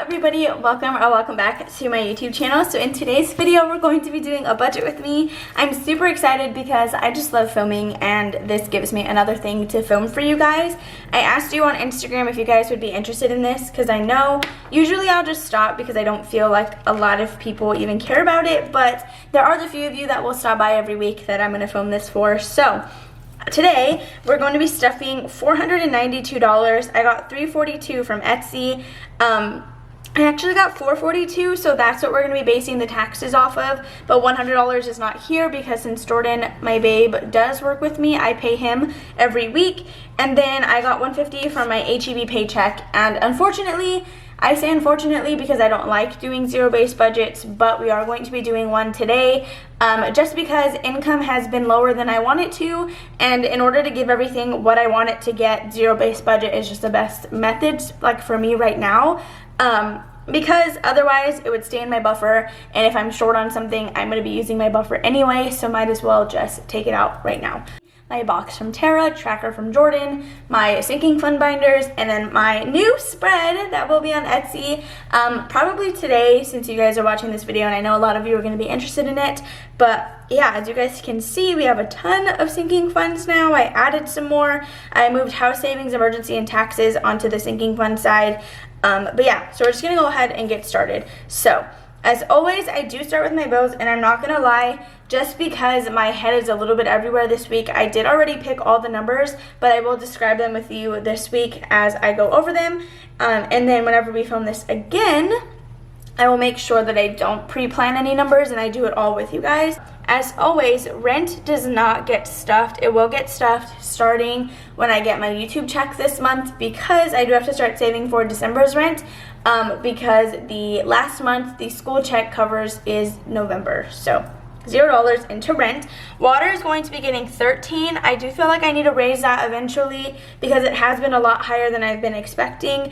everybody, welcome back to my YouTube channel. So in today's video we're going to be doing a budget with me. I'm super excited because I just love filming and this gives me another thing to film for you guys. I asked you on Instagram if you guys would be interested in this because I know usually I'll just stop because I don't feel like a lot of people even care about it, but there are the few of you that will stop by every week that I'm going to film this for. So today we're going to be stuffing $492. I got $342 from Etsy. I actually got $442, so that's what we're going to be basing the taxes off of, but $100 is not here because since Jordan, my babe, does work with me, I pay him every week. And then I got $150 from my HEB paycheck, and unfortunately, I say unfortunately because I don't like doing zero-based budgets, but we are going to be doing one today just because income has been lower than I want it to, and in order to give everything what I want it to get, zero-based budget is just the best method, like for me right now, because otherwise it would stay in my buffer, and if I'm short on something, I'm going to be using my buffer anyway, so might as well just take it out right now. My box from Tara, tracker from Jordan, my sinking fund binders, and then my new spread that will be on Etsy probably today since you guys are watching this video, and I know a lot of you are going to be interested in it. But yeah, as you guys can see, we have a ton of sinking funds now. I added some more. I moved house savings, emergency, and taxes onto the sinking fund side. But yeah, so we're just going to go ahead and get started. So as always, I do start with my bills, and I'm not going to lie, just because my head is a little bit everywhere this week, I did already pick all the numbers, but I will describe them with you this week as I go over them. And then whenever we film this again, I will make sure that I don't pre-plan any numbers and I do it all with you guys. As always, rent does not get stuffed. It will get stuffed starting when I get my YouTube check this month, because I do have to start saving for December's rent, because the last month the school check covers is November. So $0 into rent. Water is going to be getting $13. I do feel like I need to raise that eventually because it has been a lot higher than I've been expecting,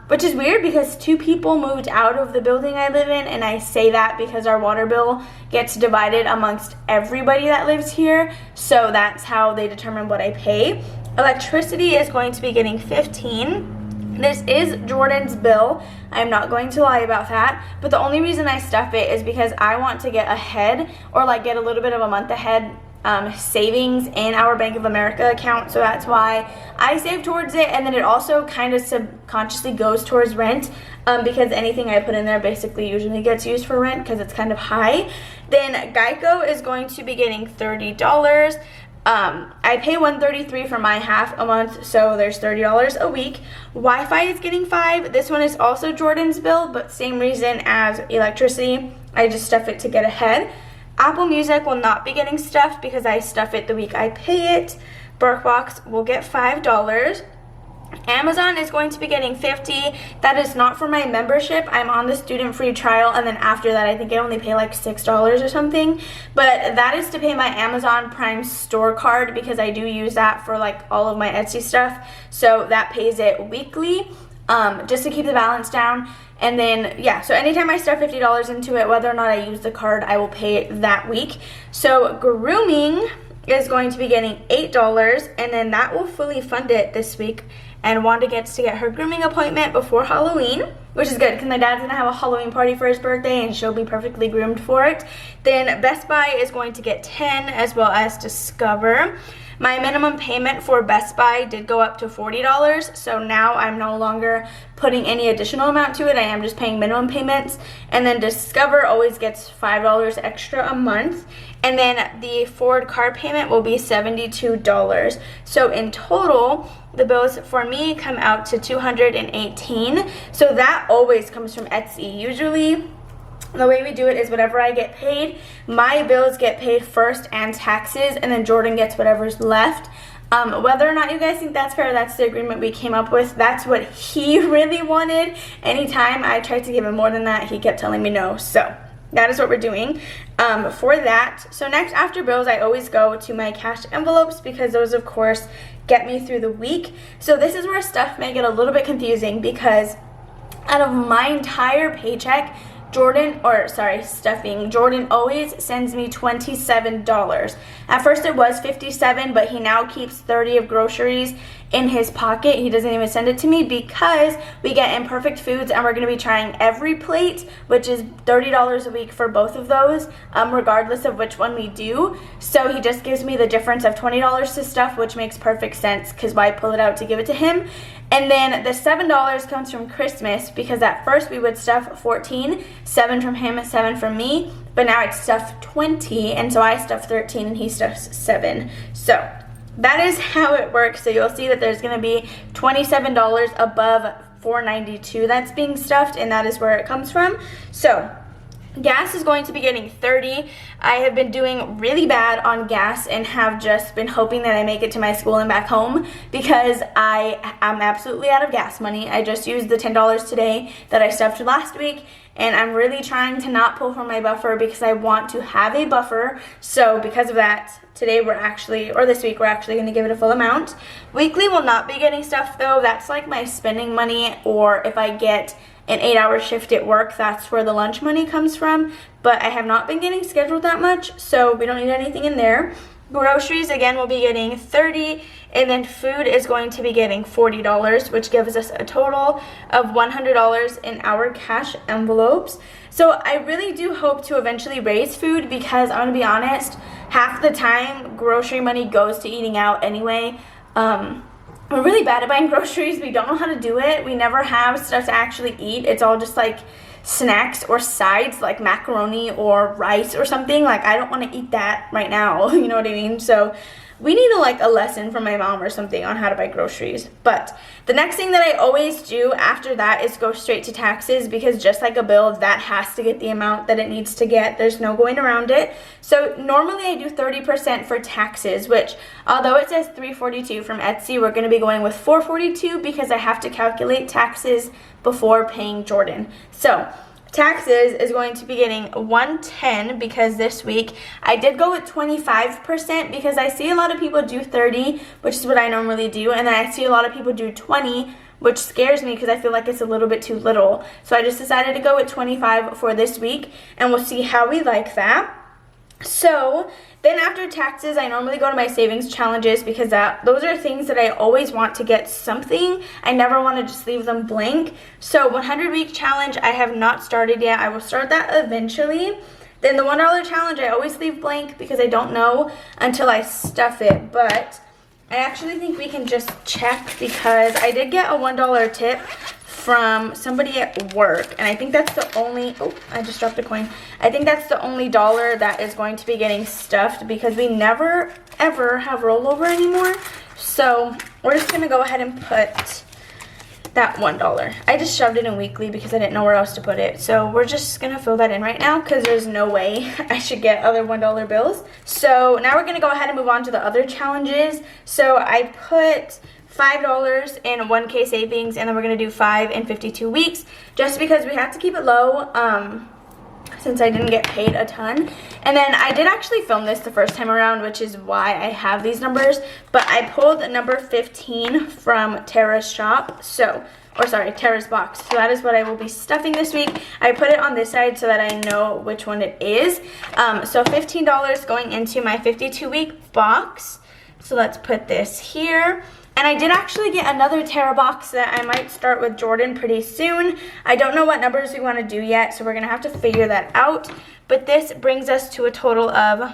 which is weird because 2 people moved out of the building I live in, and I say that because our water bill gets divided amongst everybody that lives here, so that's how they determine what I pay. Electricity is going to be getting $15. This is Jordan's bill. I'm not going to lie about that, but the only reason I stuff it is because I want to get ahead, or like get a little bit of a month ahead savings in our Bank of America account, so that's why I save towards it. And then it also kind of subconsciously goes towards rent, because anything I put in there basically usually gets used for rent because it's kind of high. Then Geico is going to be getting $30. I pay $133 for my half a month, so there's $30 a week. Wi-Fi is getting $5. This one is also Jordan's bill, but same reason as electricity. I just stuff it to get ahead. Apple Music will not be getting stuffed because I stuff it the week I pay it. BurkBox will get $5. Amazon is going to be getting $50. That is not for my membership. I'm on the student free trial, and then after that I think I only pay like $6 or something, but that is to pay my Amazon Prime store card because I do use that for like all of my Etsy stuff, so that pays it weekly, just to keep the balance down. And then yeah, so anytime I stuff $50 into it, whether or not I use the card, I will pay it that week. So grooming is going to be getting $8, and then that will fully fund it this week. And Wanda gets to get her grooming appointment before Halloween, which is good because my dad's going to have a Halloween party for his birthday and she'll be perfectly groomed for it. Then Best Buy is going to get $10, as well as Discover. My minimum payment for Best Buy did go up to $40, so now I'm no longer putting any additional amount to it. I am just paying minimum payments. And then Discover always gets $5 extra a month. And then the Ford car payment will be $72. So in total, the bills for me come out to $218. So that always comes from Etsy. Usually the way we do it is whatever I get paid, my bills get paid first and taxes, and then Jordan gets whatever's left. Whether or not you guys think that's fair, that's the agreement we came up with. That's what he really wanted. Anytime I tried to give him more than that, he kept telling me no. So that is what we're doing for that. So next, after bills, I always go to my cash envelopes because those, of course, get me through the week. So this is where stuff may get a little bit confusing because out of my entire paycheck, Jordan always sends me $27. At first it was $57, but he now keeps $30 of groceries in his pocket. He doesn't even send it to me because we get Imperfect Foods, and we're going to be trying every plate, which is $30 a week for both of those, regardless of which one we do. So he just gives me the difference of $20 to stuff, which makes perfect sense because why pull it out to give it to him. And then the $7 comes from Christmas, because at first we would stuff 14, 7 from him, 7 from me, but now it's stuffed 20, and so I stuff 13 and he stuffs 7. So that is how it works. So you'll see that there's going to be $27 above $4.92 that's being stuffed, and that is where it comes from. So gas is going to be getting 30. I have been doing really bad on gas and have just been hoping that I make it to my school and back home because I am absolutely out of gas money. I just used the $10 today that I stuffed last week, and I'm really trying to not pull from my buffer because I want to have a buffer. So because of that, today this week we're actually going to give it a full amount. Weekly will not be getting stuff though. That's like my spending money, or if I get an 8-hour shift at work, that's where the lunch money comes from. But I have not been getting scheduled that much, so we don't need anything in there. Groceries, again, will be getting $30, and then food is going to be getting $40, which gives us a total of $100 in our cash envelopes. So I really do hope to eventually raise food, because I'm going to be honest, half the time grocery money goes to eating out anyway. We're really bad at buying groceries. We don't know how to do it. We never have stuff to actually eat. It's all just like snacks or sides, like macaroni or rice or something. Like, I don't want to eat that right now. You know what I mean? So we need a lesson from my mom or something on how to buy groceries. But the next thing that I always do after that is go straight to taxes, because just like a bill, that has to get the amount that it needs to get. There's no going around it. So normally I do 30% for taxes, which although it says $342 from Etsy, we're going to be going with $442 because I have to calculate taxes before paying Jordan. So taxes is going to be getting $110 because this week I did go with 25% because I see a lot of people do 30, which is what I normally do, and then I see a lot of people do 20, which scares me because I feel like it's a little bit too little. So I just decided to go with 25 for this week, and we'll see how we like that. So then after taxes, I normally go to my savings challenges because those are things that I always want to get something. I never want to just leave them blank. So 100-week challenge, I have not started yet. I will start that eventually. Then the $1 challenge, I always leave blank because I don't know until I stuff it. But I actually think we can just check because I did get a $1 tip from somebody at work, and I think that's the only, oh, I just dropped a coin. I think that's the only dollar that is going to be getting stuffed because we never ever have rollover anymore. So we're just gonna go ahead and put that $1. I just shoved it in weekly because I didn't know where else to put it. So we're just gonna fill that in right now because there's no way I should get other $1 bills. So now we're gonna go ahead and move on to the other challenges. So I put $5 in 1K savings, and then we're going to do 5 in 52 weeks just because we have to keep it low since I didn't get paid a ton. And then I did actually film this the first time around, which is why I have these numbers, but I pulled number 15 from Tara's shop, Tara's box. So that is what I will be stuffing this week. I put it on this side so that I know which one it is. So $15 going into my 52-week box. So let's put this here. And I did actually get another Tara box that I might start with Jordan pretty soon. I don't know what numbers we want to do yet, so we're going to have to figure that out. But this brings us to a total of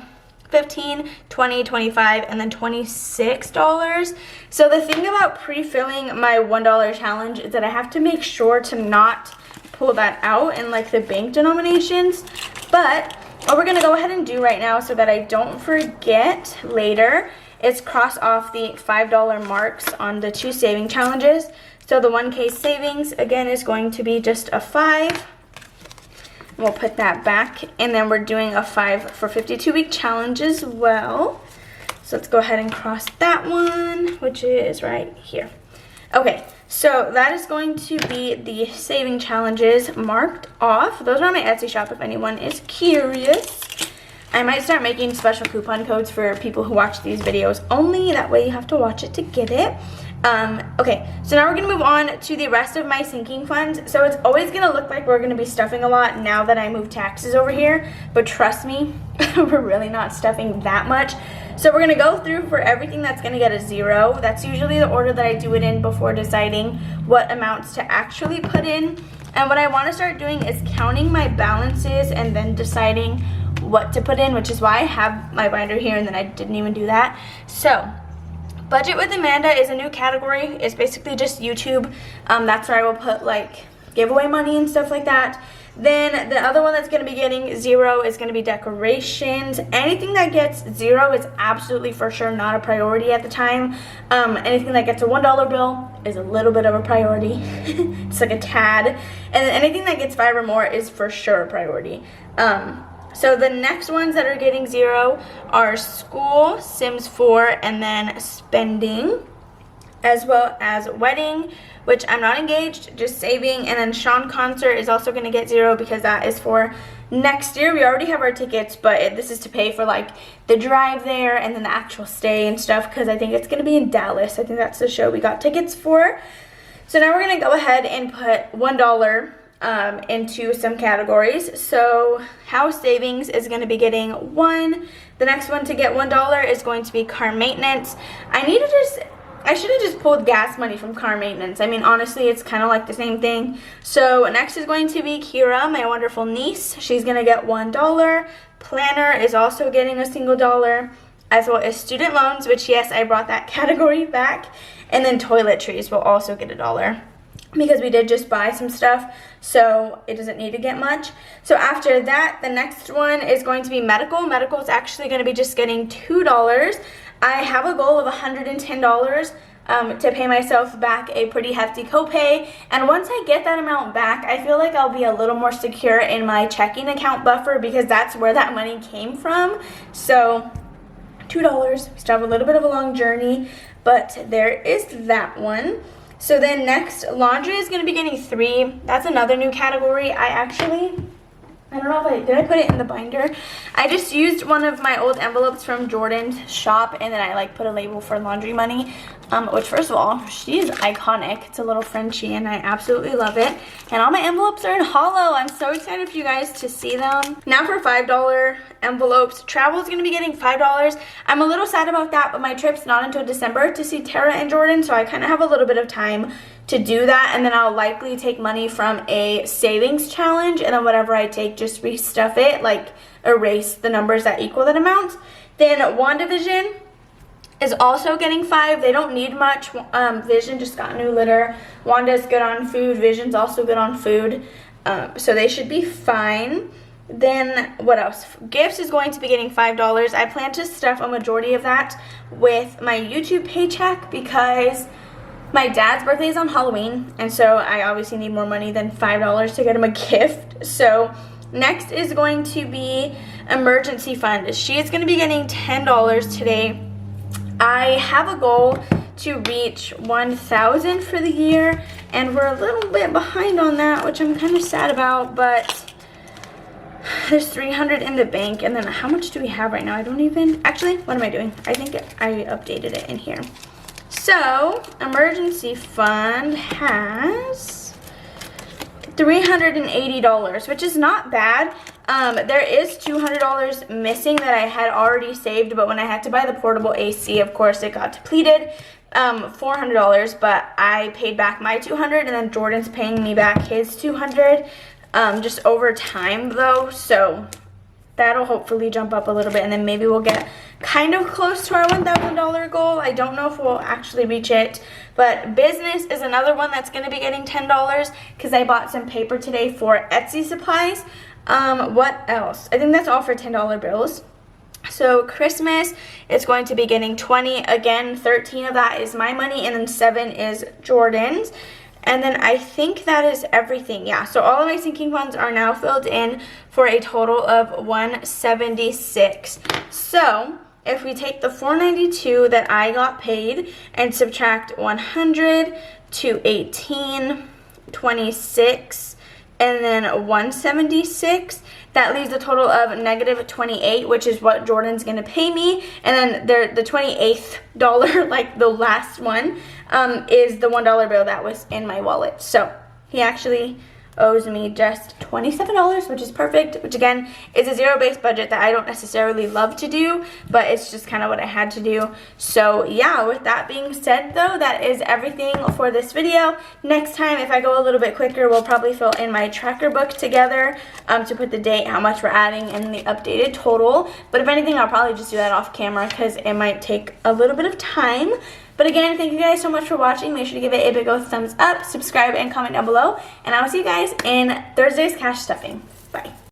$15, $20, $25, and then $26. So the thing about pre-filling my $1 challenge is that I have to make sure to not pull that out in like the bank denominations. But what we're going to go ahead and do right now so that I don't forget later is cross off the $5 marks on the 2 saving challenges. So the 1K savings, again, is going to be just a 5. We'll put that back. And then we're doing a 5 for 52-week challenge as well. So let's go ahead and cross that one, which is right here. Okay, so that is going to be the saving challenges marked off. Those are on my Etsy shop if anyone is curious. I might start making special coupon codes for people who watch these videos only. That way you have to watch it to get it. Okay, so now we're going to move on to the rest of my sinking funds. So it's always going to look like we're going to be stuffing a lot now that I move taxes over here. But trust me, we're really not stuffing that much. So we're gonna go through for everything that's gonna get a 0. That's usually the order that I do it in before deciding what amounts to actually put in. And what I wanna start doing is counting my balances and then deciding what to put in, which is why I have my binder here and then I didn't even do that. So, Budget with Amanda is a new category. It's basically just YouTube. That's where I will put like giveaway money and stuff like that. Then the other one that's going to be getting 0 is going to be decorations. Anything that gets 0 is absolutely for sure not a priority at the time. Anything that gets a $1 bill is a little bit of a priority. It's like a tad. And then anything that gets 5 or more is for sure a priority. So the next ones that are getting 0 are school, Sims 4, and then spending, as well as wedding, which I'm not engaged, just saving. And then Sean concert is also going to get 0 because that is for next year. We already have our tickets, but this is to pay for like the drive there and then the actual stay and stuff, because I think it's going to be in Dallas. I think that's the show we got tickets for. So now we're going to go ahead and put $1 into some categories. So house savings is going to be getting 1. The next one to get $1 is going to be car maintenance. I should have just pulled gas money from car maintenance. I mean, honestly, it's kind of like the same thing. So next is going to be Kira, my wonderful niece. She's going to get $1. Planner is also getting a single $1, as well as student loans, which, yes, I brought that category back. And then toiletries will also get $1 because we did just buy some stuff, so it doesn't need to get much. So after that, the next one is going to be medical. Medical is actually going to be just getting $2. I have a goal of $110 to pay myself back a pretty hefty copay, and once I get that amount back, I feel like I'll be a little more secure in my checking account buffer because that's where that money came from. So $2, we still have a little bit of a long journey, but there is that one. So then next, laundry is going to be getting 3. That's another new category. I don't know if did I put it in the binder? I just used one of my old envelopes from Jordan's shop, and then I like put a label for laundry money, which first of all, she is iconic. It's a little Frenchie, and I absolutely love it. And all my envelopes are in hollow. I'm so excited for you guys to see them. Now for $5 envelopes. Travel is going to be getting $5. I'm a little sad about that, but my trip's not until December to see Tara and Jordan, so I kind of have a little bit of time to do that, and then I'll likely take money from a savings challenge, and then whatever I take, just restuff it, like erase the numbers that equal that amount. Then WandaVision is also getting 5. They don't need much. Vision just got new litter. Wanda's good on food. Vision's also good on food, so they should be fine. Then what else? Gifts is going to be getting $5. I plan to stuff a majority of that with my YouTube paycheck because my dad's birthday is on Halloween, and so I obviously need more money than $5 to get him a gift. So next is going to be emergency fund. She is going to be getting $10 today. I have a goal to reach 1,000 for the year, and we're a little bit behind on that, which I'm kind of sad about, but there's 300 in the bank. And then how much do we have right now? I don't even, actually, what am I doing? I think I updated it in here. So, emergency fund has $380, which is not bad. There is $200 missing that I had already saved, but when I had to buy the portable AC, of course, it got depleted. $400, but I paid back my $200, and then Jordan's paying me back his $200 just over time, though, so that'll hopefully jump up a little bit, and then maybe we'll get kind of close to our $1,000 goal. I don't know if we'll actually reach it, but business is another one that's going to be getting $10 because I bought some paper today for Etsy supplies. What else? I think that's all for $10 bills. So Christmas is going to be getting 20. Again, 13 of that is my money, and then 7 is Jordan's. And then I think that is everything. Yeah, so all of my sinking funds are now filled in for a total of $176. So if we take the $492 that I got paid and subtract 100 to 18, 26, and then 176, that leaves a total of negative 28, which is what Jordan's going to pay me. And then the 28th dollar, like the last one, is the $1 bill that was in my wallet. So he actually owes me just $27, which is perfect, which again is a zero-based budget that I don't necessarily love to do, but it's just kind of what I had to do. So yeah, with that being said though, that is everything for this video. Next time, if I go a little bit quicker, we'll probably fill in my tracker book together to put the date, how much we're adding, and the updated total. But if anything, I'll probably just do that off camera because it might take a little bit of time. But again, thank you guys so much for watching. Make sure to give it a big old thumbs up, subscribe, and comment down below. And I will see you guys in Thursday's cash stuffing. Bye.